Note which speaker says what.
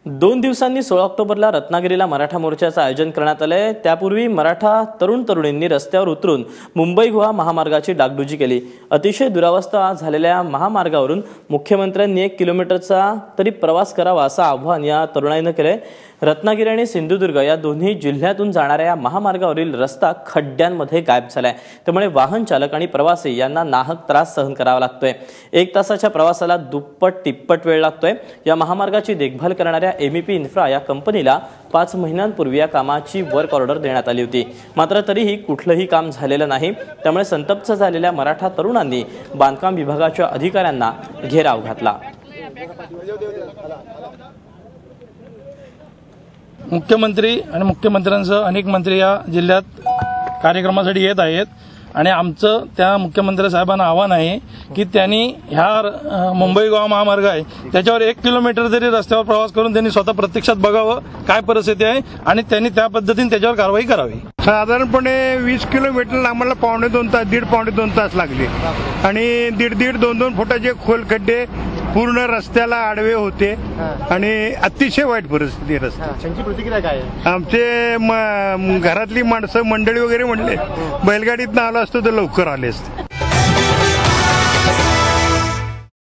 Speaker 1: 2 दिवसांनी 16 ऑक्टोबरला रत्नागिरीला मराठा मोर्चाचं आयोजन करण्यात आलंय। त्यापूर्वी मराठा तरुण तरुणींनी रस्त्यावर उतरून मुंबई गोवा महामार्गाची डागडुजी केली। अतिशय दुरावस्था झालेल्या महामार्गावरून मुख्यमंत्र्यांनी 1 किलोमीटरचा तरी प्रवास करावा असं आवाहन या तरुणाईने केले। रत्नागिरी आणि सिंधुदुर्ग या दोन्ही जिल्ह्यातून जाणाऱ्या या महामार्गावरील रस्ता खड्ड्यांमध्ये गायब झालाय। त्यामुळे वाहन चालक आणि प्रवासी यांना नाहक त्रास सहन करावा लागतोय। 1 तासाच्या प्रवासाला दुप्पट तिप्पट वेळ लागतोय। या महामार्गाची देखभाल करणाऱ्या MEP इन्फ्रा या कंपनीला 5 महिन्यांपूर्वी या कामाची वर्क ऑर्डर देण्यात आली होती, मात्र तरीही कुठलंही काम झालेलं नाही। त्यामुळे संतप्त झालेल्या मराठा तरुणांनी बांधकाम विभागाच्या अधिकाऱ्यांना घेराव घातला।
Speaker 2: मुख्यमंत्री आणि मुख्यमंत्र्यांसह अनेक मंत्री या जिल्ह्यात कार्यक्रमासाठी येत आहेत आणि आमचं त्या मुख्यमंत्री साहेबांना आव्हान आहे की त्यांनी ह्या मुंबई गोवा महामार्ग आहे त्याच्यावर 1 किलोमीटर तरी रस्त्यावर प्रवास करून त्यांनी स्वतः प्रत्यक्षात बघावं काय परिस्थिती आहे आणि त्यांनी त्या पद्धतीने त्याच्यावर कारवाई करावी।
Speaker 3: साधारणपणे 20 किलोमीटर आम्हाला पावणे 2 तास, दीड पावणे 2 तास लागले आणि दीड 2 फुटाचे खोल खड्डे पूर्ण रस्त्याला आडवे होते आणि अतिशय वाईट परिस्थिती रस्त्याची।
Speaker 4: त्यांची प्रतिक्रिया काय आहे?
Speaker 3: आमचे घरातली माणसं मंडळी वगैरे म्हणले बैलगाडीत आलो असतो तर लवकर आले असते।